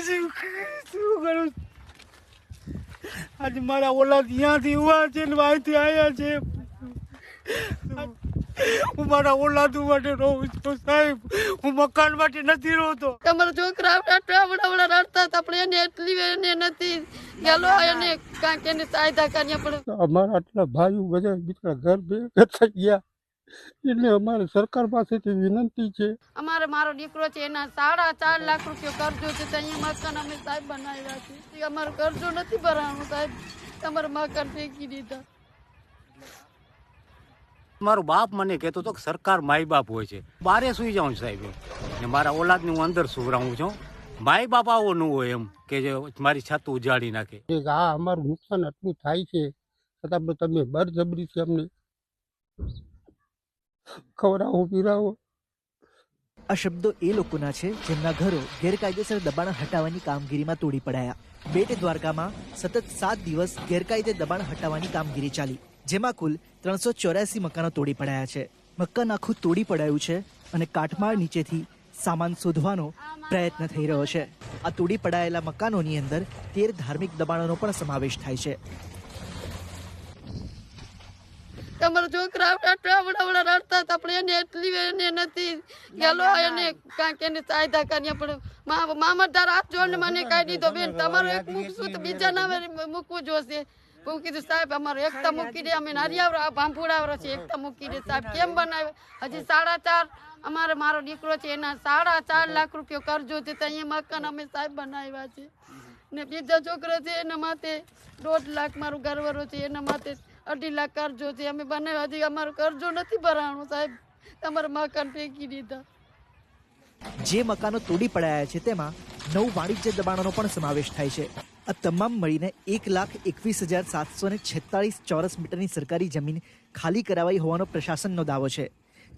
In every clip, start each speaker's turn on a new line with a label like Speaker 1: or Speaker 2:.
Speaker 1: શું કરું? આજે મારા ઓલાદ ત્યાંથી ઉવા છે ને અહીંથી આવ્યા છે. હું મારા ઓલાદ માટે રહું છું સાહેબ. હું મકાન માટે નથી રહતો.
Speaker 2: તમારા છોકરા રડતા હતા પણ એને એટલી એને નથી ગેલો એને કાંઈક એને સહાયતા કરી પણ
Speaker 3: અમારા આટલા ભાઈઓ બધા બીજા ઘર ભેગા થઈ ગયા એટલે અમારે સરકાર પાસેથી વિનંતી છે.
Speaker 2: અમારે મારો દીકરો છે એના 4.5 લાખ રૂપિયા કરજો છે તો અહીંયા મકાન અમે સાહેબ બનાવ્યા છે. અમારો કરજો નથી ભરાવાનો સાહેબ. તમારા મકાન ફેંકી દીધા.
Speaker 1: મારો બાપ મને કહેતો હતો કે સરકાર માય બાપ હોય છે. બારે સુઈ જાઉં સાહેબ ને મારા ઓલાદને હું અંદર સુવરાવું છું. માય બાપ આવો ન હોય એમ કે જે મારી છત ઉજાડી નાખે.
Speaker 3: આ અમારું નુકસાન આટલું થાય છે છતાં તમે બળજબરીથી અમને ખવડાવો પીરાવો.
Speaker 4: આ શબ્દો એ લોકોના છે જેમના ઘરો ગેરકાયદેસર દબાણ હટાવવાની કામગીરીમાં તોડી પડાયા. બેટ દ્વારકામાં સતત 7 દિવસ ગેરકાયદે દબાણ હટાવવાની કામગીરી ચાલી, જેમાં કુલ 384 મકાનો તોડી પડાયા છે. મકાન આખું તોડી પડાયું છે અને કાટમાળ નીચેથી સામાન શોધવાનો પ્રયત્ન થઈ રહ્યો છે. આ તોડી પડાયેલા મકાનોની અંદર 13 ધાર્મિક દબાણોનો પણ સમાવેશ થાય છે.
Speaker 2: તમારા છોકરા રડતા હતા પણ એને એટલી એને નથી ગેલો એને કાંઈક એને સહાયતા કરી પણ મામલદાર હાથ જોડને મને કહી દીધો બેન તમારું એક મૂકશું તો બીજા નામે મૂકવું જોશે. હું કીધું સાહેબ અમારે એકતા મૂકી દે, અમે નારિયાવરા ભાંભુડાવરા છે એકતા મૂકી દે સાહેબ. કેમ બનાવે? હજી 4.5 અમારે મારો દીકરો છે એના 4.5 લાખ રૂપિયા કરજો છે તો અહીંયા મકાન અમે સાહેબ બનાવ્યા છે ને બીજા છોકરા છે એના માથે 1.5 લાખ મારું ઘરવાળો છે એના માથે 2.5 લાખ કરજો છે અમે બનાવ્યા. હજી અમારો કરજો નથી ભરાણો સાહેબ. તમારા મકાન ફેંકી દીધા.
Speaker 4: જે મકાનો તોડી પડાયા છે તેમાં 9 વાણિજ્ય દબાણોનો પણ સમાવેશ થાય છે. આ તમામ મળીને 1,21,746 ચોરસ મીટરની સરકારી જમીન ખાલી કરાવાઈ હોવાનો પ્રશાસનનો દાવો છે,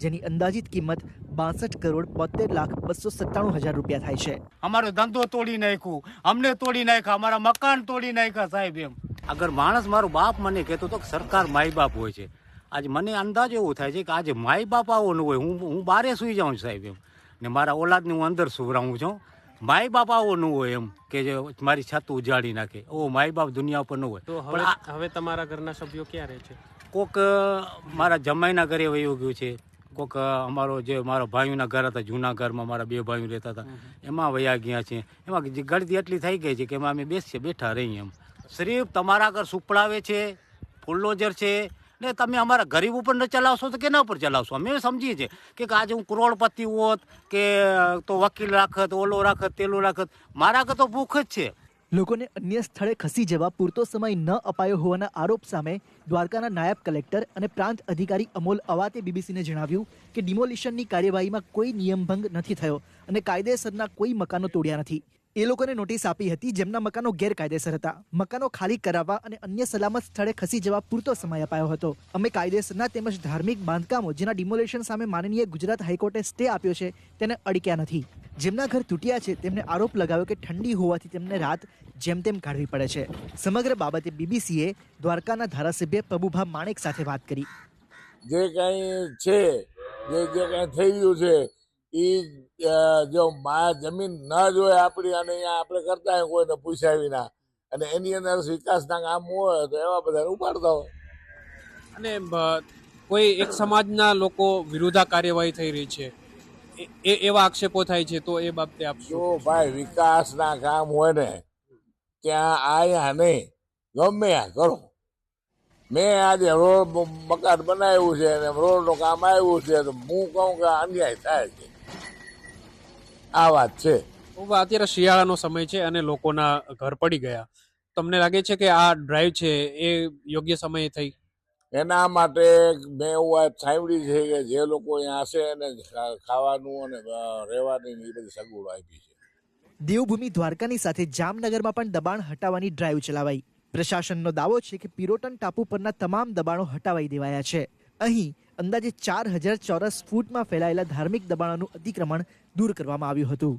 Speaker 4: જેની અંદાજિત કિંમત 62,72,297,000 રૂપિયા થાય છે.
Speaker 1: અમારો ધંધો તોડી નાખ્યું, અમને તોડી નાખ્યા, અમારા મકાન તોડી નાખ્યા સાહેબ. એમ અગર માણસ મારો બાપ મને કહેતો હતો કે સરકાર માય બાપ હોય છે. આજે મને અંદાજ એવો થાય છે કે આજે માય બાપ આવો ન હોય. હું બારે સુઈ જાઉં સાહેબ એમ ને મારા ઓલાદને હું અંદર સુવરાવું છું. માય બાપ આવો ન હોય એમ કે જે મારી છત ઉજાડી નાખે. ઓ માય બાપ દુનિયા ઉપર ન હોય.
Speaker 5: પણ હવે તમારા ઘરના સભ્યો ક્યાં રહે છે?
Speaker 1: કોક મારા જમાઈના ઘરે વયું ગયું છે, કોક અમારો જે મારા ભાઈઓના ઘર હતા જૂના ઘરમાં મારા 2 ભાઈઓ રહેતા હતા એમાં વયા ગયા છે. એમાં ગળદી એટલી થઈ ગઈ છે કે એમાં અમે બેઠા રહીએ એમ. સિર્ફ તમારા ઘર સુપડાવે છે, ફુલ્લોજર છે ને તમે અમારા ગરીબ ઉપર ન ચલાવશો તો કેના ઉપર ચલાવશો? અમે સમજીએ છીએ કે આજે હું કરોડપતિ હોત કે તો વકીલ રાખત, ઓલો રાખત, તેલો રાખત. મારા ઘર તો ભૂખ જ છે.
Speaker 4: લોકોને અન્ય સ્થળે ખસી જવા પૂરતો સમય ન અપાયો હોવાના આરોપ સામે દ્વારકાના નાયબ કલેક્ટર અને પ્રાંત અધિકારી અમોલ અવાતે બીબીસીને જણાવ્યું કે ડિમોલિશનની કાર્યવાહીમાં કોઈ નિયમભંગ નથી થયો અને કાયદેસરના કોઈ મકાનો તોડ્યા નથી. એ લોકોને નોટિસ આપી હતી જેમના મકાનો ગેરકાયદેસર હતા. મકાનો ખાલી કરાવવા અને અન્ય સલામત સ્થળે ખસી જવા પૂરતો સમય અપાયો હતો. અમે કાયદેસરના તેમજ ધાર્મિક બાંધકામો જેના ડિમોલેશન સામે માનનીય ગુજરાત હાઈકોર્ટે સ્ટે આપ્યો છે તેને અડક્યા નથી. જેમના ઘર તૂટ્યા છે તેમને આરોપ લગાવ્યો કે ઠંડી હોવાથી તેમને રાત જેમ તેમ કાઢવી પડે છે. સમગ્ર બાબતે બીબીસીએ દ્વારકાના ધારાસભ્ય પબુભા માણેક સાથે વાત કરી.
Speaker 6: જે કંઈ છે જે કંઈ થઈ ગયું છે એ જો જમીન ના જોઈએ આપણી અને અહીંયા આપણે કરતા હોય કોઈને પૂછ્યા વિના અને એની અંદર વિકાસના કામ હોય તો એવા બધા ઉપાડતા હોય.
Speaker 5: અને કોઈ એક સમાજના લોકો વિરુદ્ધ કાર્યવાહી થઈ રહી છે એવા આક્ષેપો થાય છે તો એ બાબતે આપ
Speaker 6: જો ભાઈ વિકાસના કામ હોય ને ત્યાં આયા નહીં ગમે આ કરો. મેં આજે રોડ મકાન બનાવ્યું છે અને રોડનું કામ આવ્યું છે તો હું કહું કે અન્યાય થાય છે. આ વાત છે.
Speaker 5: અત્યારે શિયાળાનો સમય છે અને લોકોના ઘર પડી ગયા. તમને લાગે છે કે આ ડ્રાઈવ છે એ યોગ્ય સમયે થઈ?
Speaker 6: એના માટે મેં એવું વાત સાંભળી છે કે જે લોકો અહીંયા હશે એને ખાવાનું અને રહેવાની એ બધી સગવડો આપી છે.
Speaker 4: દેવભૂમિ દ્વારકાની સાથે જામનગરમાં પણ દબાણ હટાવવાની ડ્રાઈવ ચલાવાઈ. પ્રશાસનનો દાવો છે કે પિરોટન ટાપુ પરના તમામ દબાણો હટાવી દેવાયા છે. અહીં અંદાજે 4000 ચોરસ ફૂટમાં ફેલાયેલા ધાર્મિક દબાણોનું અતિક્રમણ દૂર કરવામાં આવ્યું હતું.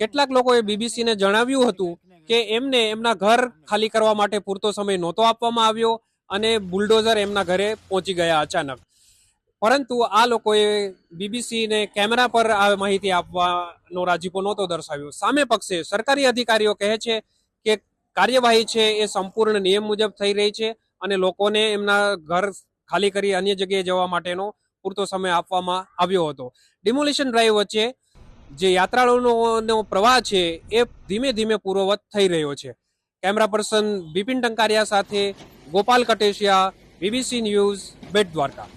Speaker 5: કેટલાક લોકોએ બીબીસીને જણાવ્યું હતું કે એમને એમના ઘર ખાલી કરવા માટે પૂરતો સમય નહોતો આપવામાં આવ્યો અને બુલડોઝર એમના ઘરે પહોંચી ગયા અચાનક. પરંતુ આ લોકોએ બીબીસીને કેમેરા પર આ માહિતી આપવાનો રાજીપો નહોતો દર્શાવ્યો. સામે પક્ષે સરકારી અધિકારીઓ કહે છે કે કાર્યવાહી છે એ સંપૂર્ણ નિયમ મુજબ થઈ રહી છે અને લોકોને એમના ઘર ખાલી કરી અન્ય જગ્યાએ જવા માટેનો પૂરતો સમય આપવામાં આવ્યો હતો. ડિમોલિશન ડ્રાઈવ વચ્ચે જે યાત્રાળુઓનો પ્રવાહ છે એ ધીમે ધીમે પૂર્વવત થઈ રહ્યો છે. કેમેરા પર્સન બિપિન ટંકારિયા સાથે ગોપાલ કટેશિયા, બીબીસી ન્યૂઝ, બેટ દ્વારકા.